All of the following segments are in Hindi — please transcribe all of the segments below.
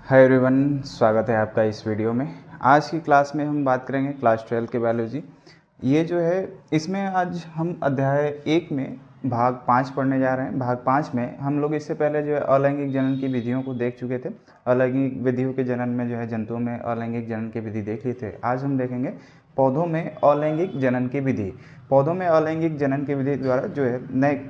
हाय एवरीवन, स्वागत है आपका इस वीडियो में। आज की क्लास में हम बात करेंगे क्लास 12 के बायोलॉजी। ये जो है इसमें आज हम अध्याय 1 में भाग 5 पढ़ने जा रहे हैं। भाग 5 में हम लोग इससे पहले जो है अलैंगिक जनन की विधियों को देख चुके थे। अलैंगिक विधियों के जनन में जो है जंतुओं में अलैंगिक जनन की विधि देख ली थे। आज हम देखेंगे पौधों में अलैंगिक जनन की विधि। पौधों में अलैंगिक जनन की विधि द्वारा जो है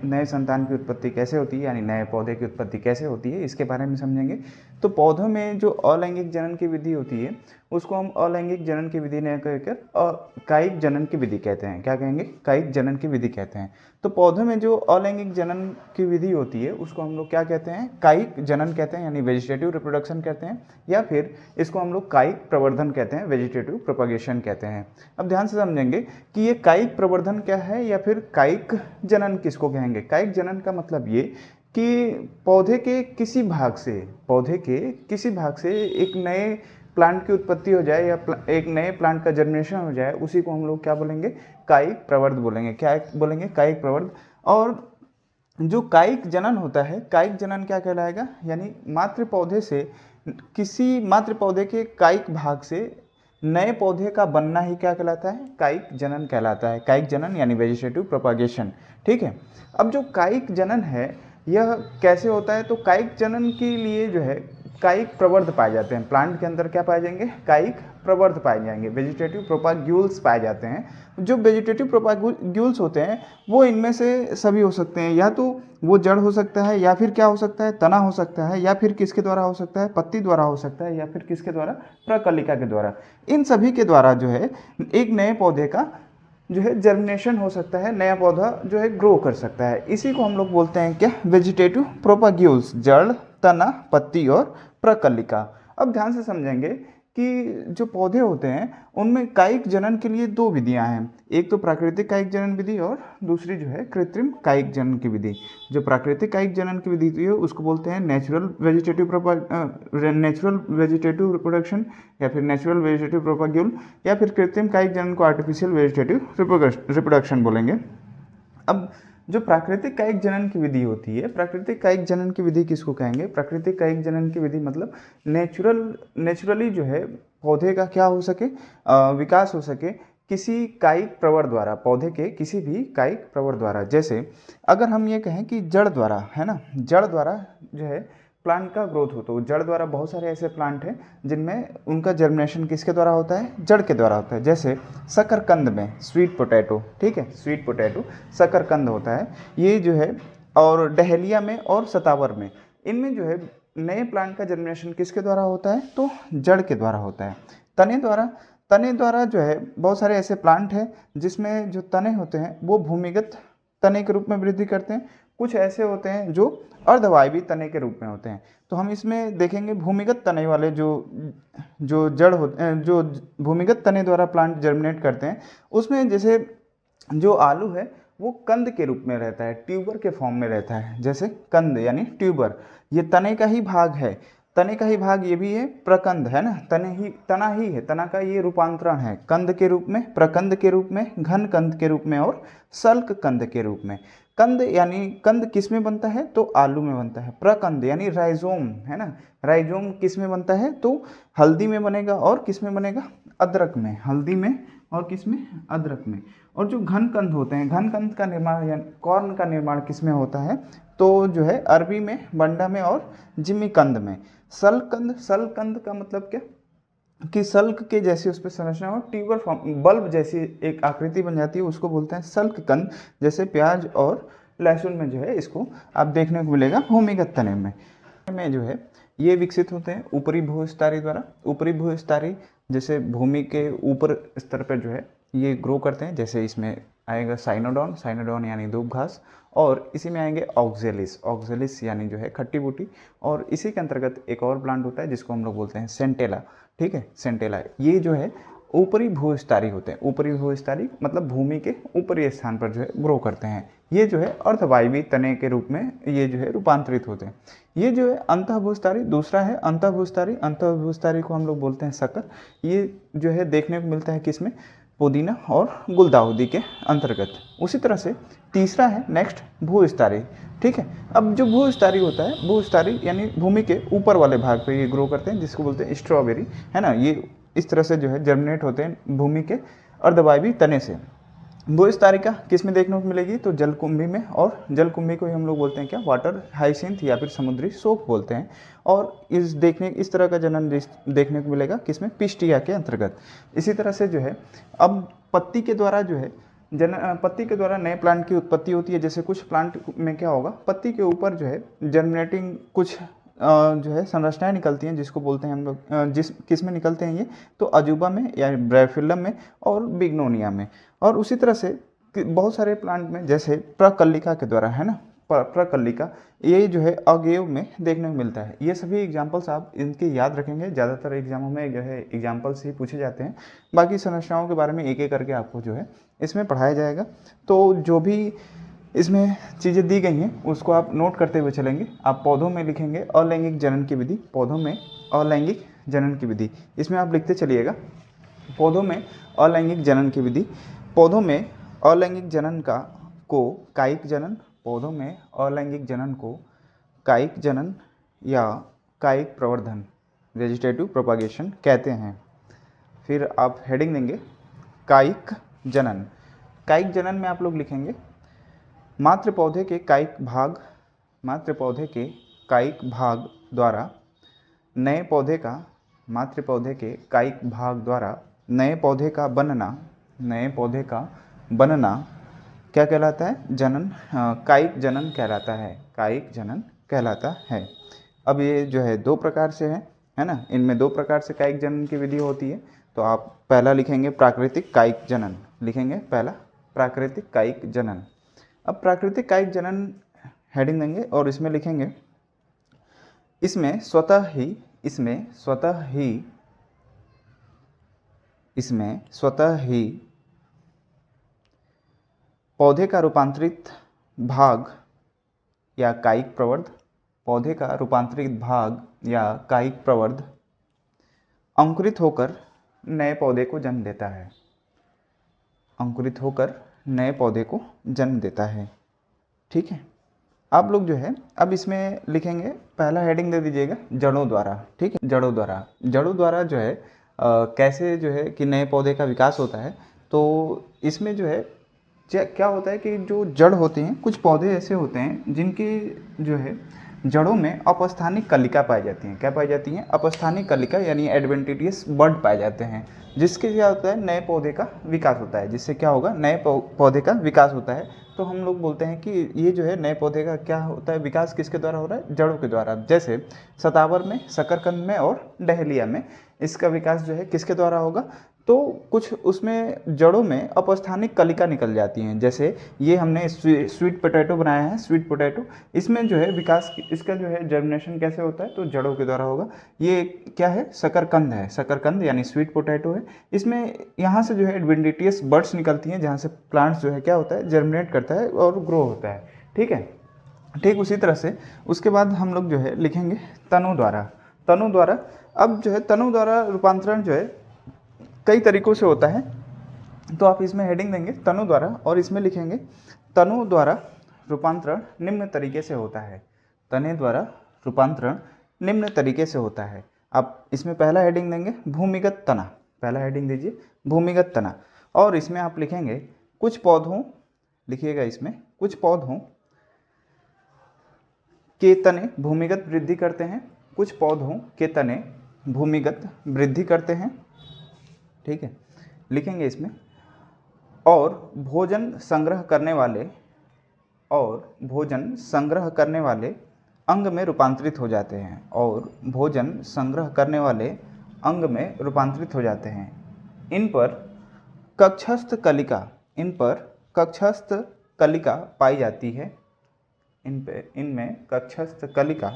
नए संतान की उत्पत्ति कैसे होती है, यानी नए पौधे की उत्पत्ति कैसे होती है, इसके बारे में समझेंगे। तो पौधों में जो अलैंगिक जनन की विधि होती है उसको हम अलैंगिक जनन की विधि नहीं कहकर कायिक जनन की विधि कहते हैं। क्या कहेंगे? कायिक जनन की विधि कहते हैं। तो पौधों में जो अलैंगिक जनन की विधि होती है उसको हम लोग क्या कहते हैं? कायिक जनन कहते हैं, यानी वेजिटेटिव रिप्रोडक्शन कहते हैं, या फिर इसको हम लोग कायिक प्रवर्धन कहते हैं, वेजिटेटिव प्रोपगेशन कहते हैं। अब ध्यान से समझेंगे कि ये कायिक प्रवर्धन क्या है या फिर कायिक जनन किसको कहेंगे। कायिक जनन का मतलब ये कि पौधे के किसी भाग से एक नए प्लांट की उत्पत्ति हो जाए या एक नए प्लांट का जर्मिनेशन हो जाए, उसी को हम लोग क्या बोलेंगे? कायिक प्रवर्ध बोलेंगे। क्या बोलेंगे? कायिक प्रवर्ध। और जो कायिक जनन होता है, कायिक जनन क्या कहलाएगा? यानी मातृ पौधे से किसी मातृ पौधे के कायिक भाग से नए पौधे का बनना ही क्या कहलाता है? कायिक जनन कहलाता है। कायिक जनन यानी वेजिटेटिव प्रोपागेशन। ठीक है। अब जो कायिक जनन है यह कैसे होता है? तो कायिक जनन के लिए जो है कायिक प्रवर्ध पाए जाते हैं। प्लांट के अंदर क्या पाए जाएंगे? कायिक प्रवर्ध पाए जाएंगे, वेजिटेटिव प्रोपाग्यूल्स पाए जाते हैं। जो वेजिटेटिव प्रोपाग्यूल्स होते हैं वो इनमें से सभी हो सकते हैं, या तो वो जड़ हो सकता है, या फिर क्या हो सकता है? तना हो सकता है, या फिर किसके द्वारा हो सकता है? पत्ती द्वारा हो सकता है, या फिर किसके द्वारा? प्रकलिका के द्वारा। इन सभी के द्वारा जो है एक नए पौधे का जो है जर्मिनेशन हो सकता है, नया पौधा जो है ग्रो कर सकता है। इसी को हम लोग बोलते हैं क्या? वेजिटेटिव प्रोपाग्यूल्स, जड़, तना, पत्ती और प्रकलिका। अब ध्यान से समझेंगे कि जो पौधे होते हैं उनमें कायिक जनन के लिए दो विधियां हैं। एक तो प्राकृतिक कायिक जनन विधि और दूसरी जो है कृत्रिम कायिक जनन की विधि। जो प्राकृतिक कायिक जनन की विधि है उसको बोलते हैं नेचुरल वेजिटेटिव रिप्रोडक्शन, या फिर नेचुरल वेजिटेटिव प्रोपाग्यूल, या फिर कृत्रिम कायिक जनन को आर्टिफिशियल वेजिटेटिव रिप्रोडक्शन बोलेंगे। अब जो प्राकृतिक कायिक जनन की विधि होती है, प्राकृतिक कायिक जनन की विधि किसको कहेंगे? प्राकृतिक कायिक जनन की विधि मतलब नेचुरली जो है पौधे का क्या हो सके? विकास हो सके किसी कायिक प्रवर द्वारा, पौधे के किसी भी कायिक प्रवर द्वारा। जैसे अगर हम ये कहें कि जड़ द्वारा, है ना, जड़ द्वारा जो है प्लांट का ग्रोथ हो, तो जड़ द्वारा बहुत सारे ऐसे प्लांट हैं जिनमें उनका जर्मिनेशन किसके द्वारा होता है? जड़ के द्वारा होता है। जैसे शकरकंद में स्वीट पोटैटो, ठीक है, स्वीट पोटैटो शकरकंद होता है ये जो है। और डहेलिया में और सतावर में, इनमें जो है नए प्लांट का जर्मिनेशन किसके द्वारा होता है? तो जड़ के द्वारा होता है। तने द्वारा जो है बहुत सारे ऐसे प्लांट हैं जिसमें जो तने होते हैं वो भूमिगत तने के रूप में वृद्धि करते हैं। कुछ ऐसे होते हैं जो अर्धवायवी तने के रूप में होते हैं। तो हम इसमें देखेंगे भूमिगत तने वाले जो जड़ होते हैं, जो भूमिगत तने द्वारा प्लांट जर्मिनेट करते हैं, उसमें जैसे जो आलू है वो कंद के रूप में रहता है, ट्यूबर के फॉर्म में रहता है। जैसे कंद यानी ट्यूबर, ये तने का ही भाग है। तने का ही भाग ये भी है, प्रकंद है ना, तना ही है, तना का ये रूपांतरण है कंद के रूप में, प्रकंद के रूप में, घन कंद के रूप में और सल्क कंद के रूप में। कंद यानी कंद किस में बनता है? तो आलू में बनता है। प्रकंद यानी राइजोम, है ना, राइजोम किस में बनता है? तो हल्दी में बनेगा। और किस में बनेगा? अदरक में। हल्दी में और किस में? अदरक में। और जो घन कंद होते हैं, घन कंद का निर्माण यानी कॉर्न का निर्माण किस में होता है? तो जो है अरबी में, बंडा में और जिमीकंद में। सलकंद का मतलब क्या? कि सल्क के जैसी उस पर संरचना और ट्यूबर फॉर्म, बल्ब जैसी एक आकृति बन जाती है, उसको बोलते हैं सल्क कंद। जैसे प्याज और लहसुन में जो है इसको आप देखने को मिलेगा भूमिगत तने में जो है ये विकसित होते हैं ऊपरी भूस्तरीय द्वारा। ऊपरी भूस्तरीय जैसे भूमि के ऊपर स्तर पर जो है ये ग्रो करते हैं। जैसे इसमें आएगा साइनोडॉन यानी दूब घास, और इसी में आएंगे ऑक्जेलिस यानी जो है खट्टी बूटी। और इसी के अंतर्गत एक और प्लांट होता है जिसको हम लोग बोलते हैं सेंटेला। ठीक है, सेंटेला। ये जो है ऊपरी भूस्तरीय होते हैं। ऊपरी भूस्तरीय मतलब भूमि के ऊपरी स्थान पर जो है ग्रो करते हैं। ये जो है अर्धवायवीय तने के रूप में ये जो है रूपांतरित होते हैं। ये जो है अंतःभूस्थारी, दूसरा है अंतःभूस्थारी। अंतःभूस्थारी को हम लोग बोलते हैं शक्कर। ये जो है देखने को मिलता है किसमें, पुदीना और गुलदाउदी के अंतर्गत। उसी तरह से तीसरा है नेक्स्ट भूस्थारी। ठीक है, अब जो भूस्थारी होता है, भूस्थारी यानी भूमि के ऊपर वाले भाग पे ये ग्रो करते हैं, जिसको बोलते हैं स्ट्रॉबेरी, है ना। ये इस तरह से जो है जर्मिनेट होते हैं भूमि के अर्धवायवीय तने से। भूस्थारिका किस में देखने को मिलेगी, तो जलकुंभी में, और जलकुंभी को ही हम लोग बोलते हैं क्या, वाटर हाइसिंथ या फिर समुद्री शोक बोलते हैं। और इस तरह का जनन देखने को मिलेगा किसमें, पिस्टिया के अंतर्गत। इसी तरह से जो है अब पत्ती के द्वारा जो है पत्ती के द्वारा नए प्लांट की उत्पत्ति होती है। जैसे कुछ प्लांट में क्या होगा, पत्ती के ऊपर जो है जर्मिनेटिंग कुछ जो है संरचनाएं निकलती हैं, जिसको बोलते हैं हम लोग किस में निकलते हैं ये, तो अजूबा में या ब्रायोफिलम में और बिग्नोनिया में। और उसी तरह से बहुत सारे प्लांट में जैसे प्रकल्लिका के द्वारा, है ना, प्रकल्लिका, ये जो है अगेव में देखने को मिलता है। ये सभी एग्जाम्पल्स आप इनके याद रखेंगे, ज़्यादातर एग्जामों में जो है एग्जाम्पल्स ही पूछे जाते हैं। बाकी संरचनाओं के बारे में एक एक करके आपको जो है इसमें पढ़ाया जाएगा। तो जो भी इसमें चीज़ें दी गई हैं उसको आप नोट करते हुए चलेंगे। आप पौधों में लिखेंगे अलैंगिक जनन की विधि, पौधों में अलैंगिक जनन की विधि, इसमें आप लिखते चलिएगा पौधों में अलैंगिक जनन की विधि। पौधों में अलैंगिक जनन को कायिक जनन, पौधों में अलैंगिक जनन को कायिक जनन या कायिक प्रवर्धन, वेजिटेटिव प्रोपागेशन कहते हैं। फिर आप हेडिंग देंगे कायिक जनन। कायिक जनन में आप लोग लिखेंगे मात्र पौधे के कायिक भाग द्वारा नए पौधे का, मात्र पौधे के कायिक भाग द्वारा नए पौधे का बनना क्या कहलाता है, जनन, कायिक जनन कहलाता है, कायिक जनन कहलाता है। अब ये जो है दो प्रकार से है ना, इनमें दो प्रकार से कायिक जनन की विधि होती है। तो आप पहला लिखेंगे प्राकृतिक कायिक जनन, लिखेंगे पहला प्राकृतिक कायिक जनन। अब प्राकृतिक कायिक जनन हेडिंग देंगे और इसमें लिखेंगे इसमें स्वतः ही पौधे का रूपांतरित भाग या कायिक प्रवर्ध, पौधे का रूपांतरित भाग या कायिक प्रवर्ध अंकुरित होकर नए पौधे को जन्म देता है, अंकुरित होकर नए पौधे को जन्म देता है। ठीक है, आप लोग जो है अब इसमें लिखेंगे, पहला हेडिंग दे दीजिएगा जड़ों द्वारा। ठीक है, जड़ों द्वारा जो है कैसे जो है कि नए पौधे का विकास होता है। तो इसमें जो है क्या होता है कि जो जड़ होते हैं, कुछ पौधे ऐसे होते हैं जिनकी जो है जड़ों में अपस्थानिक कलिका पाई जाती हैं। क्या पाई जाती हैं, अपस्थानिक कलिका, यानी एडवेंटिटियस बड पाए जाते हैं, जिसके क्या होता है नए पौधे का विकास होता है। जिससे क्या होगा, नए पौधे का विकास होता है। तो हम लोग बोलते हैं कि ये जो है नए पौधे का क्या होता है, विकास किसके द्वारा हो रहा है, जड़ों के द्वारा। जैसे शतावर में, शकरकंद में और डहेलिया में इसका विकास जो है किसके द्वारा होगा, तो कुछ उसमें जड़ों में अपस्थानिक कलिका निकल जाती हैं। जैसे ये हमने स्वीट पोटैटो बनाया है, स्वीट पोटैटो, इसमें जो है विकास इसका जो है जर्मिनेशन कैसे होता है, तो जड़ों के द्वारा होगा। ये क्या है, शकरकंद है, शकरकंद यानी स्वीट पोटैटो है। इसमें यहाँ से जो है एडवेंटिटियस बड्स निकलती हैं, जहाँ से प्लांट्स जो है क्या होता है, जर्मिनेट करता है और ग्रो होता है। ठीक है, ठीक उसी तरह से उसके बाद हम लोग जो है लिखेंगे तनु द्वारा। अब जो है तनु द्वारा रूपांतरण जो है कई तरीकों से होता है। तो आप इसमें हेडिंग देंगे तनु द्वारा और इसमें लिखेंगे तनु द्वारा रूपांतरण निम्न तरीके से होता है, तने द्वारा रूपांतरण निम्न तरीके से होता है। आप इसमें पहला हेडिंग देंगे भूमिगत तना, पहला हेडिंग दीजिए भूमिगत तना, और इसमें आप लिखेंगे कुछ पौधों, लिखिएगा इसमें कुछ पौधों के तने भूमिगत वृद्धि करते हैं, कुछ पौधों के तने भूमिगत वृद्धि करते हैं। ठीक है, लिखेंगे इसमें और भोजन संग्रह करने वाले अंग में रूपांतरित हो जाते हैं, और भोजन संग्रह करने वाले अंग में रूपांतरित हो जाते हैं। इन पर कक्षस्थ कलिका पाई जाती है, इनमें कक्षस्थ कलिका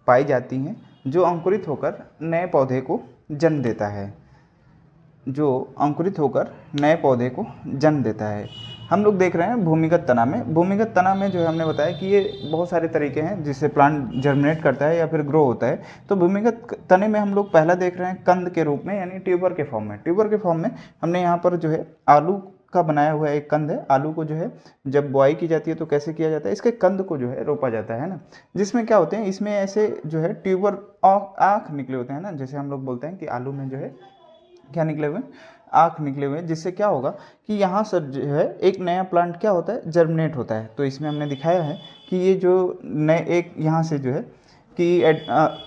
पाई जाती हैं जो अंकुरित होकर नए पौधे को जन्म देता है, जो अंकुरित होकर नए पौधे को जन्म देता है। हम लोग देख रहे हैं भूमिगत तना में। भूमिगत तना में जो है हमने बताया कि ये बहुत सारे तरीके हैं जिससे प्लांट जर्मिनेट करता है या फिर ग्रो होता है। तो भूमिगत तने में हम लोग पहला देख रहे हैं कंद के रूप में, यानी ट्यूबर के फॉर्म में। ट्यूबर के फॉर्म में हमने यहाँ पर जो है आलू का बनाया हुआ एक कंद है। आलू को जो है जब बुआई की जाती है तो कैसे किया जाता है, इसके कंद को जो है रोपा जाता है ना, जिसमें क्या होते हैं, इसमें ऐसे जो है ट्यूबर आँख निकले होते हैं ना, जैसे हम लोग बोलते हैं कि आलू में जो है क्या निकले हुए, आँख निकले हुए हैं, जिससे क्या होगा कि यहाँ से जो है एक नया प्लांट क्या होता है, जर्मिनेट होता है। तो इसमें हमने दिखाया है कि ये जो नए एक यहाँ से जो है कि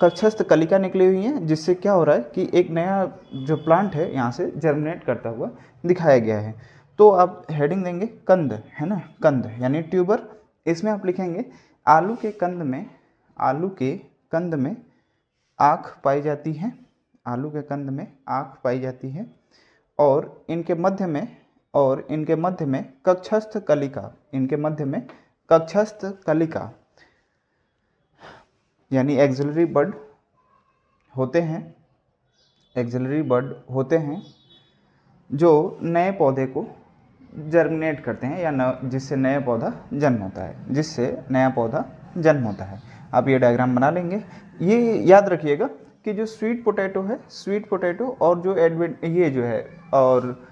कक्षस्थ कलिका निकली हुई हैं, जिससे क्या हो रहा है कि एक नया जो प्लांट है यहाँ से जर्मिनेट करता हुआ दिखाया गया है। तो आप हेडिंग देंगे कंद, है ना, कंद यानी ट्यूबर। इसमें आप लिखेंगे आलू के कंद में, आलू के कंद में आँख पाई जाती है, आलू के कंद में आँख पाई जाती है, और इनके मध्य में, और इनके मध्य में कक्षस्थ कलिका, इनके मध्य में कक्षस्थ कलिका यानी एक्सिलरी बड होते हैं, एक्सिलरी बड होते हैं जो नए पौधे को जर्मिनेट करते हैं या जिससे नया पौधा जन्म होता है, जिससे नया पौधा जन्म होता है। आप ये डायग्राम बना लेंगे। ये याद रखिएगा कि जो स्वीट पोटैटो है, स्वीट पोटैटो और जो ये जो है और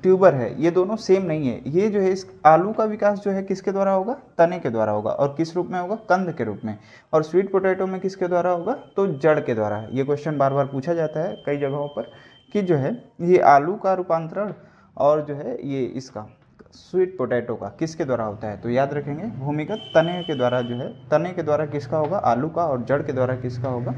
ट्यूबर है, ये दोनों सेम नहीं है। ये जो है इस आलू का विकास जो है किसके द्वारा होगा, तने के द्वारा होगा, और किस रूप में होगा, कंद के रूप में। और स्वीट पोटैटो में किसके द्वारा होगा, तो जड़ के द्वारा। ये क्वेश्चन बार बार पूछा जाता है कई जगहों पर कि जो है ये आलू का रूपांतरण और जो है ये इसका स्वीट पोटैटो का किसके द्वारा होता है। तो याद रखेंगे भूमिगत तने के द्वारा जो है, तने के द्वारा किसका होगा, आलू का, और जड़ के द्वारा किसका होगा,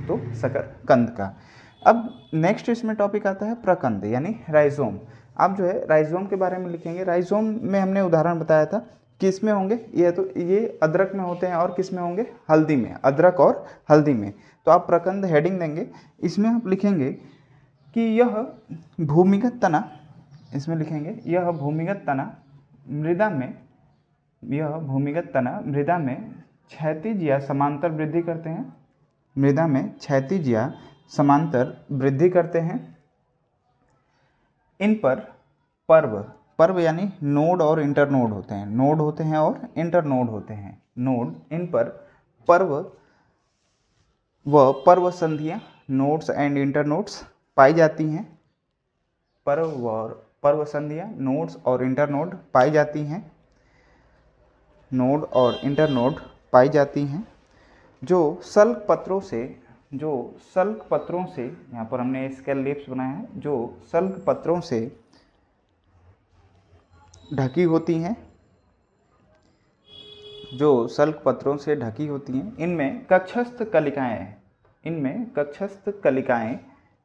तो शकरकंद का। अब नेक्स्ट इसमें टॉपिक आता है प्रकंद यानी राइजोम। आप जो है राइजोम के बारे में लिखेंगे। राइजोम में हमने उदाहरण बताया था कि इसमें होंगे ये, तो ये अदरक में होते हैं और किस में होंगे, हल्दी में, अदरक और हल्दी में। तो आप प्रकंद हेडिंग देंगे। इसमें आप लिखेंगे कि यह भूमिगत तना, इसमें लिखेंगे यह भूमिगत तना मृदा में, यह भूमिगत तना मृदा में क्षैतिज या समांतर वृद्धि करते हैं, मृदा में क्षैतिज या समांतर वृद्धि करते हैं। इन पर पर्व, पर्व यानी नोड और इंटरनोड होते हैं, नोड होते हैं और इंटरनोड होते हैं, नोड। इन पर पर्व व पर्व संधियाँ, नोड्स एंड इंटरनोड्स पाई जाती हैं। पर्व और पर्व संधियाँ, नोड्स और इंटरनोड पाई जाती हैं, नोड और इंटरनोड पाई जाती हैं, जो सल्क पत्रों से, जो सल्क पत्रों से, यहाँ पर हमने स्केल लीव्स बनाया है, जो सल्क पत्रों से ढकी होती हैं, जो सल्क पत्रों से ढकी होती हैं। इनमें कक्षस्थ कलिकाएं, इनमें कक्षस्थ कलिकाएं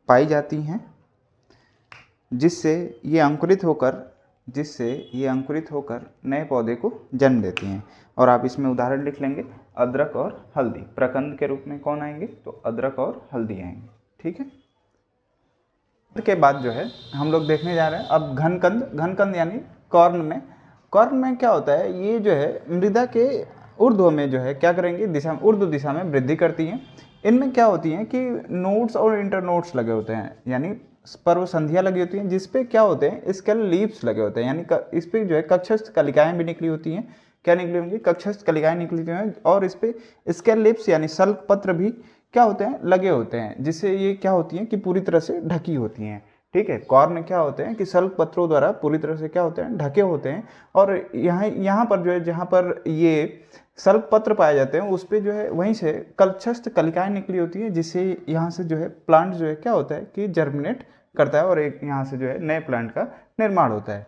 पाई जाती हैं, जिससे ये अंकुरित होकर, जिससे ये अंकुरित होकर नए पौधे को जन्म देती हैं। और आप इसमें उदाहरण लिख लेंगे अदरक और हल्दी। प्रकंद के रूप में कौन आएंगे, तो अदरक और हल्दी आएंगे, ठीक है। इसके बाद जो है हम लोग देखने जा रहे हैं अब घनकंद। घनकंद यानी कॉर्न में, कॉर्न में क्या होता है, ये जो है मृदा के ऊर्ध्व में जो है क्या करेंगे, दिशा, ऊर्ध्व दिशा में वृद्धि करती हैं। इनमें क्या होती हैं कि नोड्स और इंटरनोड्स लगे होते हैं, यानी पर्व संधियाँ लगी होती हैं, जिसपे क्या होते हैं, स्केल लीव्स लगे होते हैं, यानी इस पर जो है कक्षस्थ कलिकाएं भी निकली होती हैं। क्या निकली होंगी, कक्षस्थ कलिकाएं निकली होती हैं, और इस पे स्केल लीव्स यानी सल्क पत्र भी क्या होते हैं, लगे होते हैं, जिससे ये क्या होती हैं कि पूरी तरह से ढकी होती हैं, ठीक है। कॉर्न क्या होते हैं कि सल्क पत्रों द्वारा पूरी तरह से क्या होते हैं, ढके होते हैं। और यहाँ पर जो है, जहाँ पर ये सल्क पत्र पाए जाते हैं उस पर जो है वहीं से कक्षस्थ कलिकाएं निकली होती है, जिससे यहाँ से जो है प्लांट जो है क्या होता है कि जर्मिनेट करता है और एक यहाँ से जो है नए प्लांट का निर्माण होता है।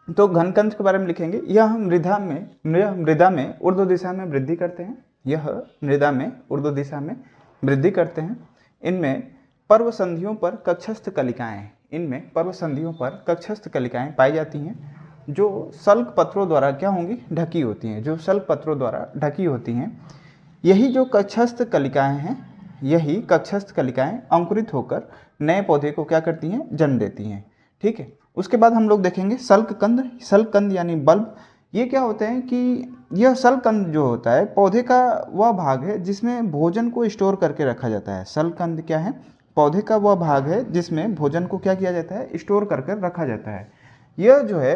तो घनकंद के बारे में लिखेंगे, यह मृदा में ऊर्ध्व दिशा में वृद्धि करते हैं, यह मृदा में ऊर्ध्व दिशा में वृद्धि करते हैं। इनमें पर्व संधियों पर कक्षस्थ कलिकाएं, इनमें पर्व संधियों पर कक्षस्थ कलिकाएं पाई जाती हैं, जो सल्क पत्रों द्वारा क्या होंगी, ढकी होती हैं, जो सल्क पत्रों द्वारा ढकी होती हैं। यही जो कक्षस्थ कलिकाएं हैं, यही कक्षस्थ कलिकाएं अंकुरित होकर नए पौधे को क्या करती हैं, जन्म देती हैं, ठीक है। उसके बाद हम लोग देखेंगे सल्ककंद। सल्ककंद यानी बल्ब। ये क्या होते हैं कि यह सल्ककंद जो होता है पौधे का वह भाग है जिसमें भोजन को स्टोर करके रखा जाता है। सल्ककंद क्या है, पौधे का वह भाग है जिसमें भोजन को क्या किया जाता है, स्टोर करके रखा जाता है। यह जो है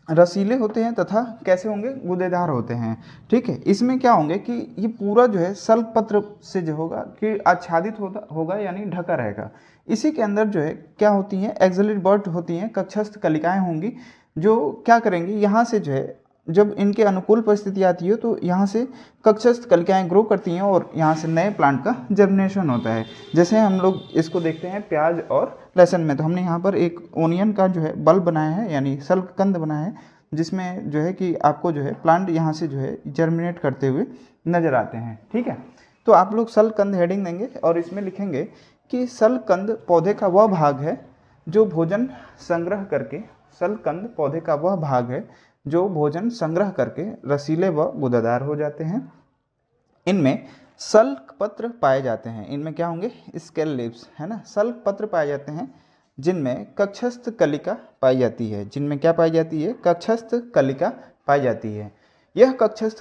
रसीले होते हैं तथा कैसे होंगे, गूदेदार होते हैं। ठीक है, इसमें क्या होंगे कि ये पूरा जो है सल्क पत्र से जो होगा कि आच्छादित होगा यानी ढका रहेगा। इसी के अंदर जो है क्या होती हैं, एक्सोलेट बर्ड होती हैं, कक्षस्थ कलिकाएं होंगी, जो क्या करेंगी, यहाँ से जो है जब इनके अनुकूल परिस्थिति आती है तो यहाँ से कक्षस्थ कलिकाएं ग्रो करती हैं और यहाँ से नए प्लांट का जर्मिनेशन होता है। जैसे हम लोग इसको देखते हैं प्याज और लहसुन में, तो हमने यहाँ पर एक ओनियन का जो है बल्ब बनाया है यानी सल्ककंद बनाया है, जिसमें जो है कि आपको जो है प्लांट यहाँ से जो है जर्मिनेट करते हुए नजर आते हैं। ठीक है, तो आप लोग सल्ककंद हेडिंग देंगे और इसमें लिखेंगे कि सल्ककंद पौधे का वह भाग है जो भोजन संग्रह करके, सल्ककंद पौधे का वह भाग है जो भोजन संग्रह करके रसीले व गुदादार हो जाते हैं। इनमें सल्क पत्र पाए जाते हैं, इनमें क्या होंगे, स्केल लीव्स, है ना, सल्क पत्र पाए जाते हैं जिनमें कक्षस्थ कलिका पाई जाती है, जिनमें क्या पाई जाती है, कक्षस्थ कलिका पाई जाती है। यह कक्षस्थ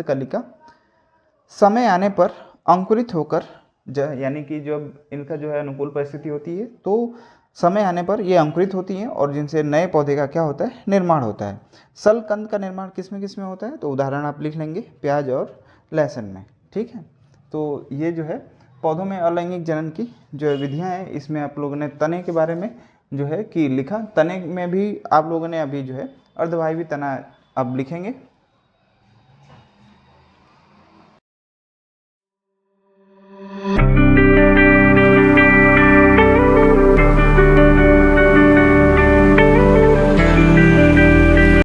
कलिका समय आने पर अंकुरित होकर यानी कि जब इनका जो है अनुकूल परिस्थिति होती है तो समय आने पर ये अंकुरित होती हैं और जिनसे नए पौधे का क्या होता है, निर्माण होता है। सल्ककंद का निर्माण किस में होता है, तो उदाहरण आप लिख लेंगे प्याज और लहसुन में। ठीक है, तो ये जो है पौधों में अलैंगिक जनन की जो विधियां हैं, इसमें आप लोगों ने तने के बारे में जो है कि लिखा, तने में भी आप लोगों ने अभी जो है अर्धवायवी तना अब लिखेंगे।